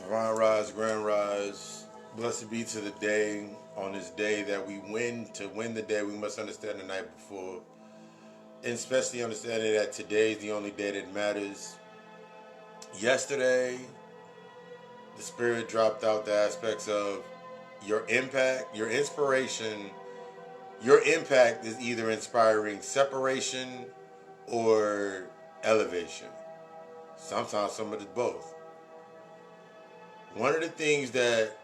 Divine Rise, Grand Rise. Blessed be to the day. On this day that we win. To win the day, we must understand the night before. And especially understanding that today is the only day that matters. Yesterday, the Spirit dropped out the aspects of your impact, your inspiration. Your impact is either inspiring separation or elevation. Sometimes some of it's both. One of the things that,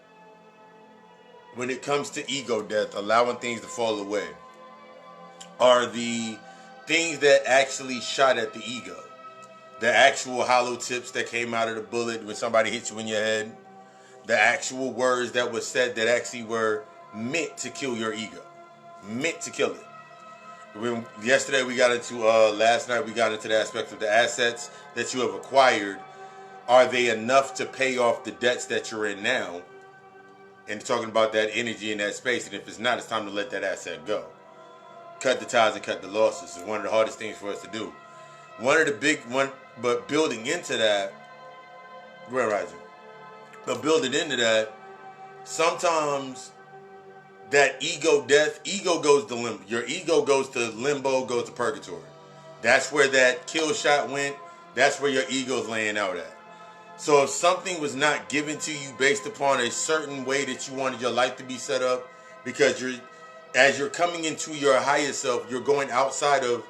when it comes to ego death, allowing things to fall away, are the things that actually shot at the ego. The actual hollow tips that came out of the bullet when somebody hit you in your head. The actual words that were said that actually were meant to kill your ego. Meant to kill it. Yesterday we got into, last night we got into the aspect of the assets that you have acquired. Are they enough to pay off the debts that you're in now? And talking about that energy in that space. And if it's not, it's time to let that asset go. Cut the ties and cut the losses. It's one of the hardest things for us to do. But building into that, Grand Rising. But building into that, sometimes that ego death, ego goes to limbo. Your ego goes to limbo, goes to purgatory. That's where that kill shot went. That's where your ego's laying out at. So if something was not given to you based upon a certain way that you wanted your life to be set up, because as you're coming into your higher self, you're going outside of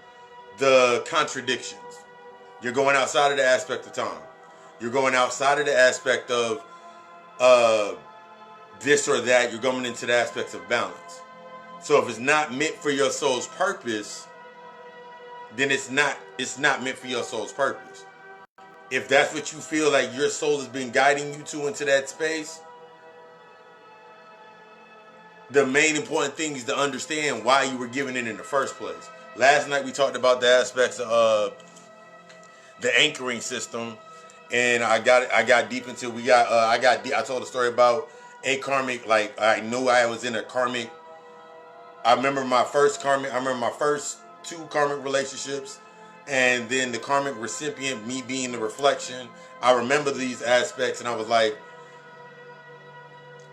the contradictions. You're going outside of the aspect of time. You're going outside of the aspect of this or that. You're going into the aspects of balance. So if it's not meant for your soul's purpose, then it's not meant for your soul's purpose. If that's what you feel like your soul has been guiding you to into that space, the main important thing is to understand why you were given it in the first place. Last night we talked about the aspects of the anchoring system, and I got deep into I told a story about a karmic, like I knew I was in a karmic. I remember my first two karmic relationships, and then the karmic recipient, me being the reflection. I remember these aspects, and I was like,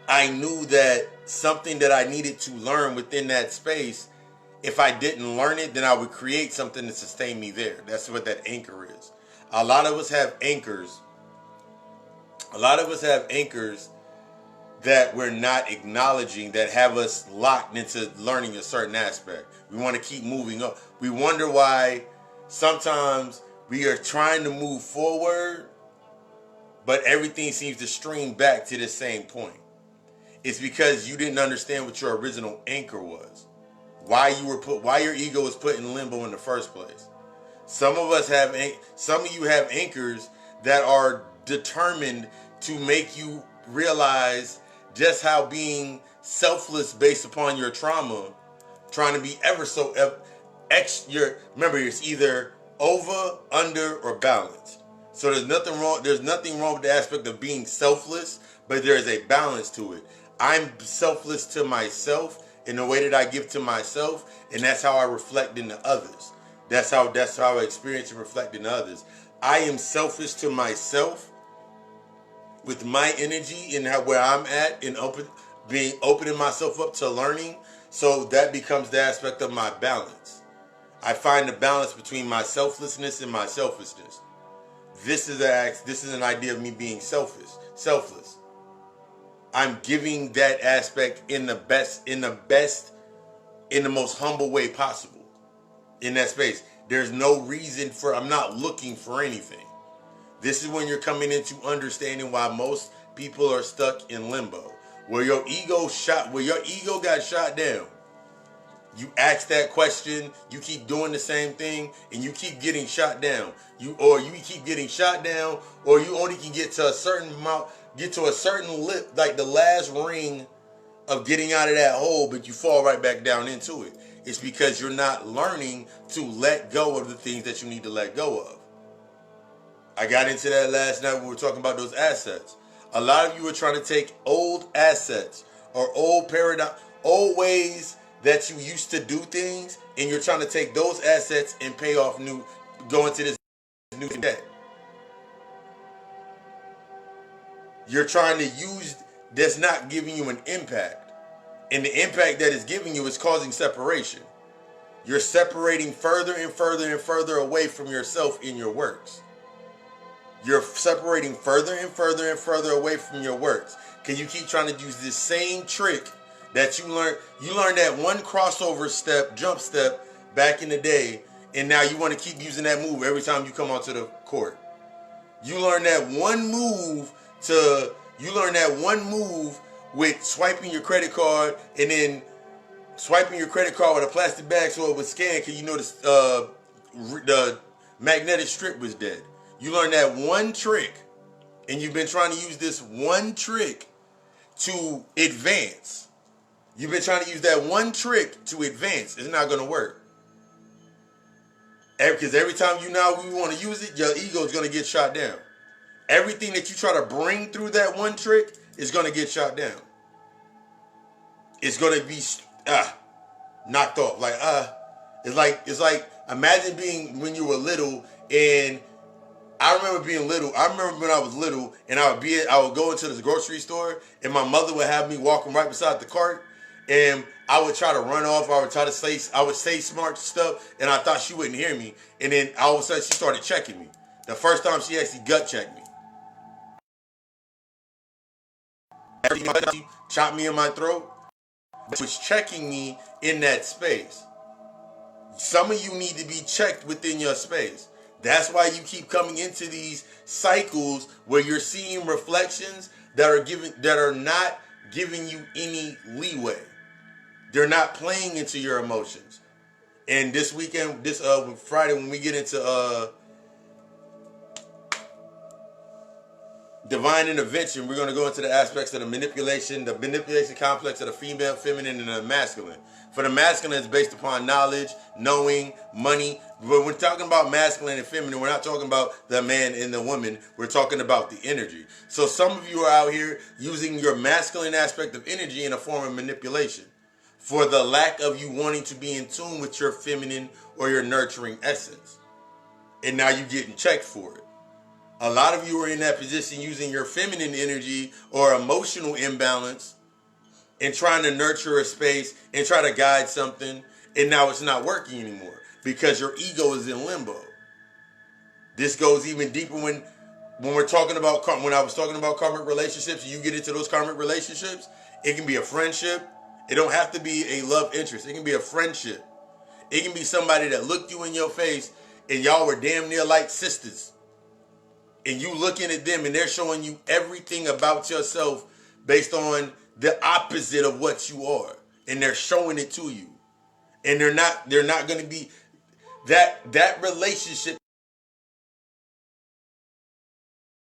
I knew that something that I needed to learn within that space, if I didn't learn it, then I would create something to sustain me there. That's what that anchor is. A lot of us have anchors. A lot of us have anchors that we're not acknowledging, that have us locked into learning a certain aspect. We want to keep moving up. We wonder why sometimes we are trying to move forward, but everything seems to stream back to the same point. It's because you didn't understand what your original anchor was. Why your ego was put in limbo in the first place. Some of you have anchors that are determined to make you realize just how being selfless based upon your trauma, trying to be ever so remember, it's either over, under, or balanced. So there's nothing wrong with the aspect of being selfless, but there is a balance to it. I'm selfless to myself in the way that I give to myself, and that's how I reflect into others. That's how I experience and reflect in others. I am selfish to myself with my energy and where I'm at, and opening myself up to learning. So that becomes the aspect of my balance. I find the balance between my selflessness and my selfishness. This is an idea of me being selfless. I'm giving that aspect in the most humble way possible. In that space, there's no reason I'm not looking for anything. This is when you're coming into understanding why most people are stuck in limbo, where your ego got shot down. You ask that question, you keep doing the same thing, and you keep getting shot down. You keep getting shot down, or you only can get to a certain amount, get to a certain lip, like the last ring of getting out of that hole, but you fall right back down into it. It's because you're not learning to let go of the things that you need to let go of. I got into that last night when we were talking about those assets. A lot of you are trying to take old assets or old paradigm, old ways that you used to do things, and you're trying to take those assets and pay off go into this new debt. you're trying to use that's not giving you an impact. And the impact that it's giving you is causing separation. You're separating further and further and further away from yourself in your works. You're separating further and further and further away from your works. Because you keep trying to use this same trick that you learned. You learned that one crossover step, jump step back in the day, and now you want to keep using that move every time you come onto the court. You learn that one move with swiping your credit card and then swiping your credit card with a plastic bag so it would scan because you noticed the magnetic strip was dead. You learned that one trick, and you've been trying to use this one trick to advance. You've been trying to use that one trick to advance. It's not going to work. Because every time you want to use it, your ego is going to get shot down. Everything that you try to bring through that one trick is going to get shot down. It's going to be knocked off. It's like imagine being when you were little, and I remember being little. I remember when I was little, and I would go into the grocery store, and my mother would have me walking right beside the cart, and I would try to run off. I would say smart stuff, and I thought she wouldn't hear me. And then all of a sudden, she started checking me. The first time she actually gut checked me. She chopped me in my throat. She was checking me in that space. Some of you need to be checked within your space. That's why you keep coming into these cycles where you're seeing reflections that are not giving you any leeway. They're not playing into your emotions. And this weekend, this Friday, when we get into divine intervention, we're going to go into the aspects of the manipulation complex of the female, feminine, and the masculine. For the masculine, it's based upon knowledge, knowing, money. When we're talking about masculine and feminine, we're not talking about the man and the woman. We're talking about the energy. So some of you are out here using your masculine aspect of energy in a form of manipulation for the lack of you wanting to be in tune with your feminine or your nurturing essence. And now you're getting checked for it. A lot of you are in that position using your feminine energy or emotional imbalance and trying to nurture a space and try to guide something, and now it's not working anymore because your ego is in limbo. This goes even deeper when we're talking about, when I was talking about karmic relationships, you get into those karmic relationships, it can be a friendship. It don't have to be a love interest. It can be a friendship. It can be somebody that looked you in your face and y'all were damn near like sisters. And you looking at them and they're showing you everything about yourself based on the opposite of what you are. And they're showing it to you. And they're not going to be that relationship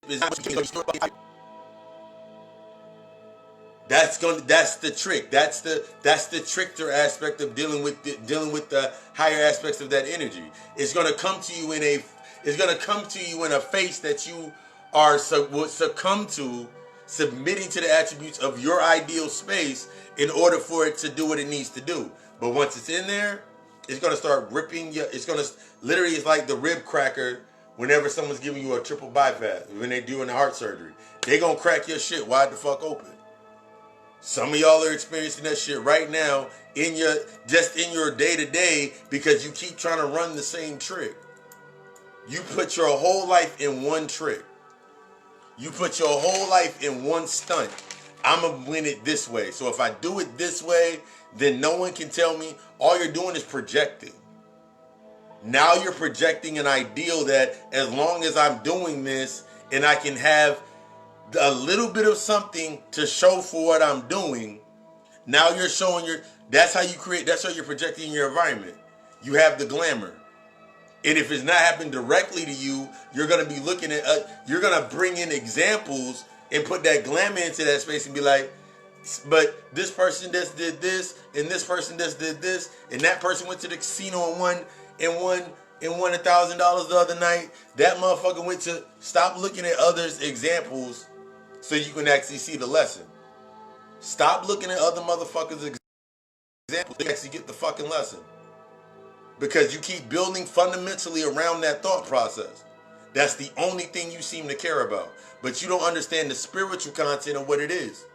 is not that's the trick. That's the trickster aspect of dealing with the higher aspects of that energy. It's going to come to you in a face that you would succumb to, submitting to the attributes of your ideal space in order for it to do what it needs to do. But once it's in there, it's going to start ripping you. It's going to literally, it's like the rib cracker whenever someone's giving you a triple bypass, when they're doing the heart surgery. They're going to crack your shit wide the fuck open. Some of y'all are experiencing that shit right now in your day-to-day because you keep trying to run the same trick. You put your whole life in one trick. You put your whole life in one stunt. I'm going to win it this way. So if I do it this way, then no one can tell me. All you're doing is projecting. Now you're projecting an ideal that as long as I'm doing this and I can have a little bit of something to show for what I'm doing, now you're showing that's how you're projecting your environment. You have the glamour. And if it's not happening directly to you, you're going to be looking at, you're going to bring in examples and put that glamour into that space and be like, but this person just did this, and this person just did this, and that person went to the casino and won $1,000 the other night. That motherfucker went to, stop looking at others' examples so you can actually see the lesson. Stop looking at other motherfuckers' examples to actually get the fucking lesson. Because you keep building fundamentally around that thought process. That's the only thing you seem to care about. but you don't understand the spiritual content of what it is.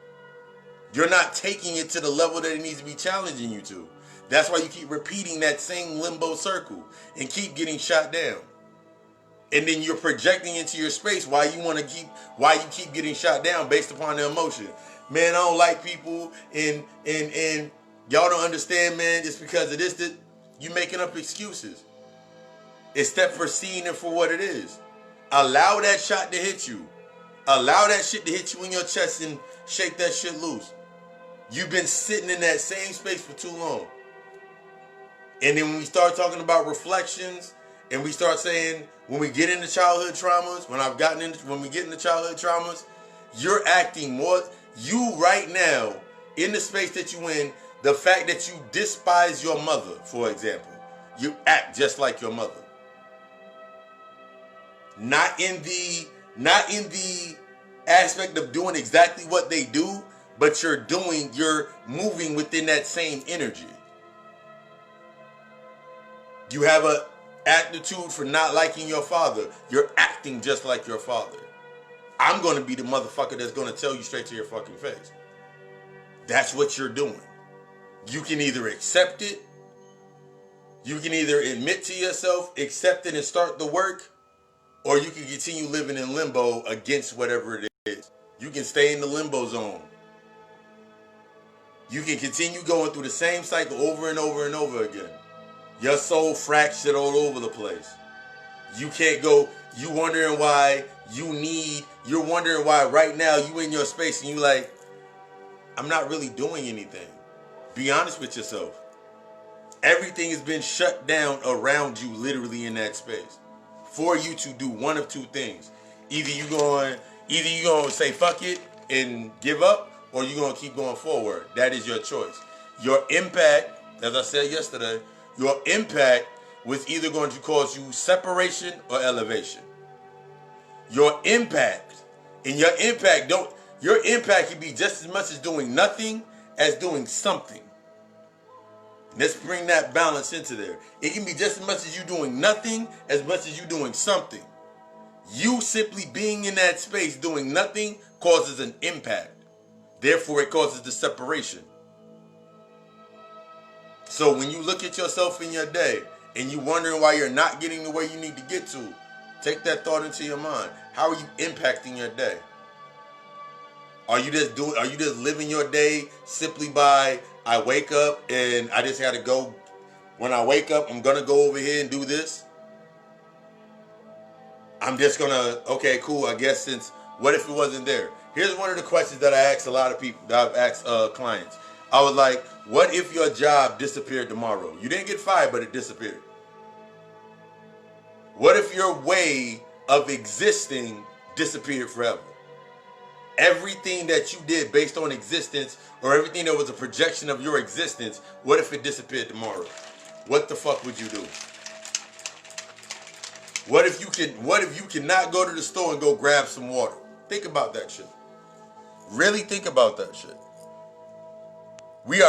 You're not taking it to the level that it needs to be challenging you to. That's why you keep repeating that same limbo circle and keep getting shot down. And then you're projecting into your space why you keep getting shot down based upon the emotion. Man, I don't like people and y'all don't understand, man, it's because of this, that you making up excuses. Instead for seeing it for what it is. Allow that shot to hit you. Allow that shit to hit you in your chest and shake that shit loose. You've been sitting in that same space for too long. And then when we start talking about reflections, and we start saying, when we get into childhood traumas, when we get into childhood traumas, you're acting more, you right now, in the space that you in, the fact that you despise your mother, for example, you act just like your mother. Not in the aspect of doing exactly what they do, but you're moving within that same energy. You have an aptitude for not liking your father. You're acting just like your father. I'm going to be the motherfucker that's going to tell you straight to your fucking face. That's what you're doing. You can either accept it, you can either admit to yourself, accept it and start the work, or you can continue living in limbo against whatever it is. You can stay in the limbo zone. You can continue going through the same cycle over and over and over again. Your soul fractured all over the place. You can't go, you're wondering why right now you in your space and you like, I'm not really doing anything. Be honest with yourself. Everything has been shut down around you literally in that space for you to do one of two things. Either you're going to say fuck it and give up, or you're going to keep going forward. That is your choice. Your impact, as I said yesterday, your impact was either going to cause you separation or elevation. Your impact can be just as much as doing nothing as doing something. Let's bring that balance into there. It can be just as much as you doing nothing as much as you doing something. You simply being in that space doing nothing causes an impact. Therefore, it causes the separation. So when you look at yourself in your day and you wondering why you're not getting the way you need to get to, take that thought into your mind. How are you impacting your day? Are you just living your day simply by, I wake up and I just gotta go, when I wake up, I'm gonna go over here and do this? I'm just gonna, okay, cool, I guess what if it wasn't there? Here's one of the questions that I ask a lot of people, that I've asked clients. I was like, what if your job disappeared tomorrow? You didn't get fired, but it disappeared. What if your way of existing disappeared forever? Everything that you did based on existence, or everything that was a projection of your existence, what if it disappeared tomorrow? What the fuck would you do? What if you cannot go to the store and go grab some water? Think about that shit. Really think about that shit. We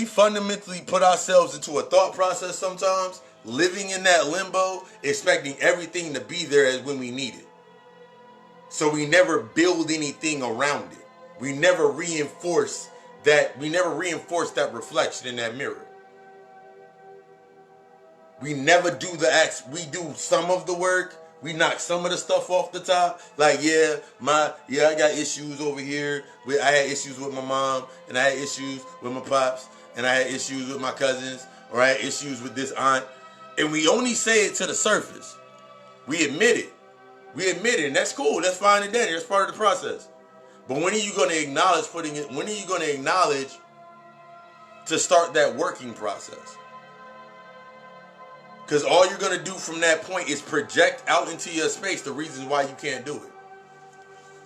fundamentally put ourselves into a thought process sometimes, living in that limbo, expecting everything to be there as when we need it. So we never build anything around it. We never reinforce that reflection in that mirror. We never do the acts. We do some of the work. We knock some of the stuff off the top. Like, I got issues over here. I had issues with my mom, and I had issues with my pops, and I had issues with my cousins, or I had issues with this aunt. And we only say it to the surface. We admit it. And that's cool. That's fine and dandy. That's part of the process. But when are you going to acknowledge when are you going to acknowledge to start that working process? Because all you're going to do from that point is project out into your space the reasons why you can't do it.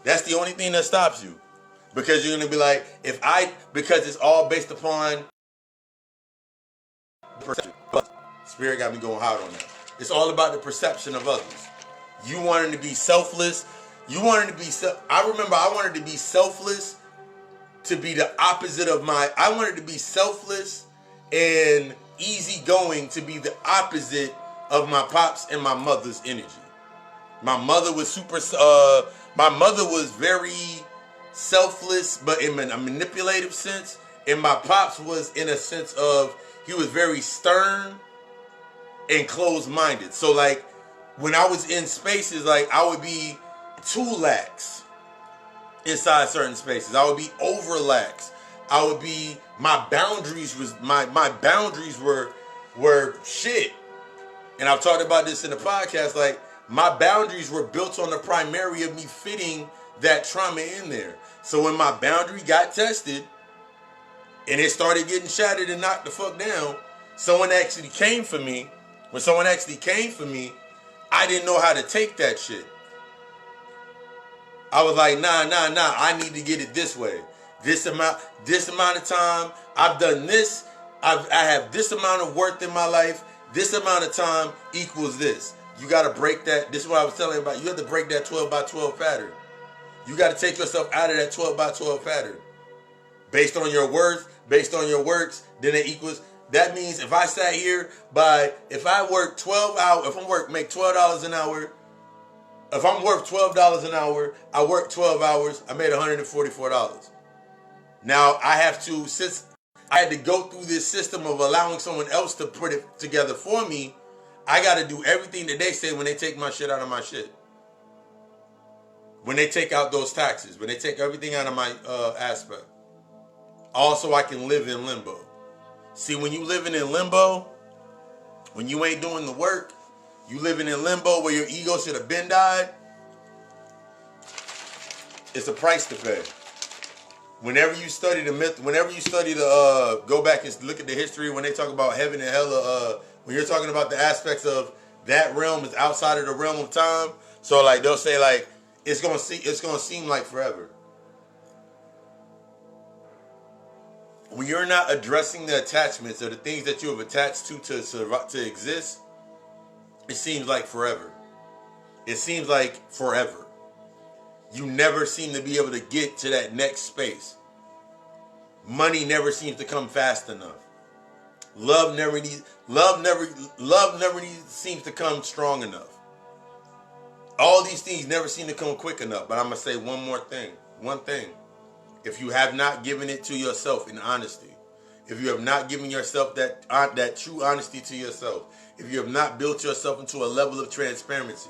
That's the only thing that stops you. Because you're going to be like, because it's all based upon perception. Spirit got me going hard on that. It's all about the perception of others. You wanted to be selfless. I remember I wanted to be selfless to be the opposite of I wanted to be selfless and easygoing to be the opposite of my pops and my mother's energy. My mother was my mother was very selfless, but in a manipulative sense. And my pops was in a sense of, he was very stern and closed-minded. So like, when I was in spaces, like I would be too lax inside certain spaces. I would be over lax. I would be, my boundaries were shit. And I've talked about this in the podcast, like my boundaries were built on the primary of me fitting that trauma in there. So when my boundary got tested and it started getting shattered and knocked the fuck down, someone actually came for me. When someone actually came for me, I didn't know how to take that shit. I was like, nah, I need to get it this way. This amount of time, I've done this. I have this amount of worth in my life. This amount of time equals this. You got to break that. This is what I was telling you about. You have to break that 12 by 12 pattern. You got to take yourself out of that 12 by 12 pattern. Based on your worth, based on your works, then it equals. That means if I sat here if I work 12 hours, make $12 an hour, if I'm worth $12 an hour, I work 12 hours, I made $144. Now since I had to go through this system of allowing someone else to put it together for me, I got to do everything that they say when they take my shit out of my shit. When they take out those taxes, when they take everything out of my aspect. Also, I can live in limbo. See, when you living in limbo, when you ain't doing the work, you living in limbo where your ego should have been died, it's a price to pay. Whenever you study the myth, go back and look at the history when they talk about heaven and hell, when you're talking about the aspects of that realm is outside of the realm of time. So like they'll say like it's gonna seem like forever. When you're not addressing the attachments or the things that you have attached to exist, it seems like forever. It seems like forever. You never seem to be able to get to that next space. Money never seems to come fast enough. Love never seems to come strong enough. All these things never seem to come quick enough. But I'm gonna say one thing. If you have not given it to yourself in honesty, if you have not given yourself that true honesty to yourself, if you have not built yourself into a level of transparency,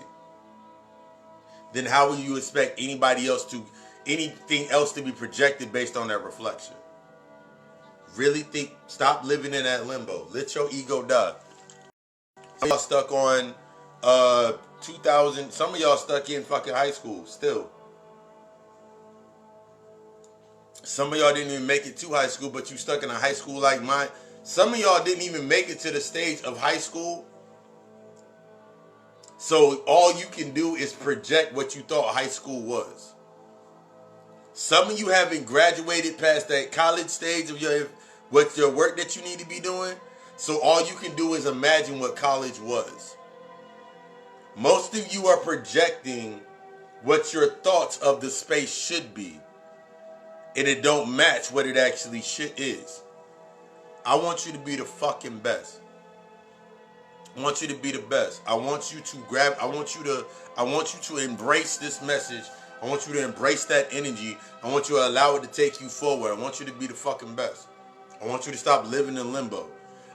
then how will you expect anything else to be projected based on that reflection? Really stop living in that limbo. Let your ego die. Some of y'all stuck on 2000, some of y'all stuck in fucking high school still. Some of y'all didn't even make it to high school, but you stuck in a high school like mine. Some of y'all didn't even make it to the stage of high school. So all you can do is project what you thought high school was. Some of you haven't graduated past that college stage of your work that you need to be doing. So all you can do is imagine what college was. Most of you are projecting what your thoughts of the space should be. And it don't match what it actually shit is. I want you to be the fucking best. I want you to be the best. I want you to embrace this message. I want you to embrace that energy. I want you to allow it to take you forward. I want you to be the fucking best. I want you to stop living in limbo.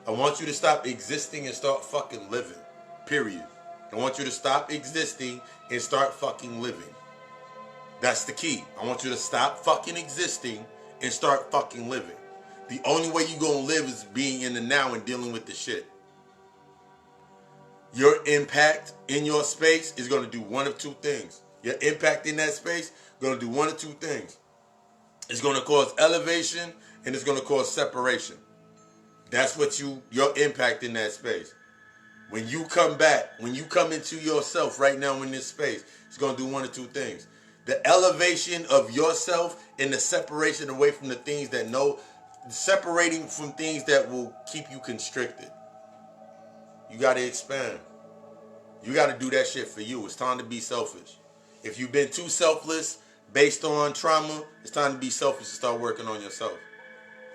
I want you to stop existing and start fucking living. Period. I want you to stop existing and start fucking living. That's the key. I want you to stop fucking existing and start fucking living. The only way you're going to live is being in the now and dealing with the shit. Your impact in your space is going to do one of two things. Your impact in that space is going to do one of two things. It's going to cause elevation and it's going to cause separation. That's what your impact in that space. When you come back, when you come into yourself right now in this space, it's going to do one of two things. The elevation of yourself and the separation away from the things separating from things that will keep you constricted. You got to expand. You got to do that shit for you. It's time to be selfish. If you've been too selfless based on trauma, it's time to be selfish and start working on yourself.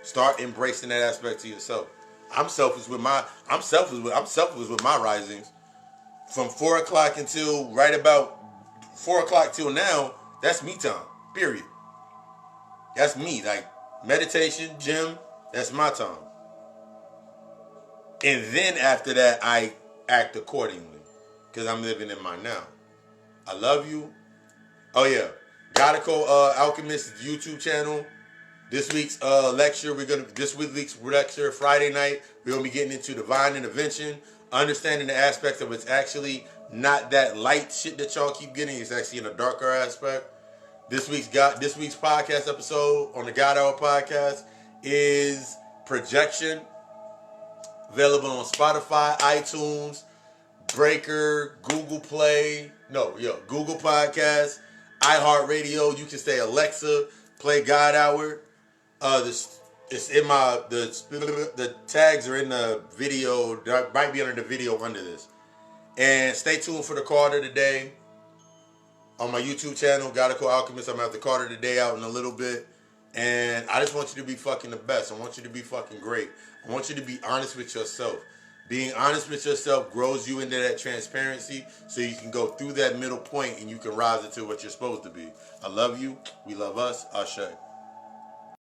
Start embracing that aspect to yourself. I'm selfish with my risings. from 4 o'clock until right about 4 o'clock till now, that's me time. Period. That's me. Like meditation, gym, that's my time. And then after that, I act accordingly. Because I'm living in my now. I love you. Oh yeah. G.O.D Alchemist YouTube channel. This week's lecture, this week's lecture, Friday night, we're gonna be getting into divine intervention, understanding the aspects of it's actually not that light shit that y'all keep getting. It's actually in a darker aspect. This week's podcast episode on the God Hour podcast is projection, available on Spotify, iTunes, Breaker, Google Podcast, iHeartRadio. You can say Alexa, play God Hour. It's in the tags are in the video. That might be under the video under this. And stay tuned for the card of the day on my YouTube channel, G.O.D Alchemist. I'm gonna have the card of the day out in a little bit. And I just want you to be fucking the best. I want you to be fucking great. I want you to be honest with yourself. Being honest with yourself grows you into that transparency so you can go through that middle point and you can rise into what you're supposed to be. I love you. We love us. Ashe.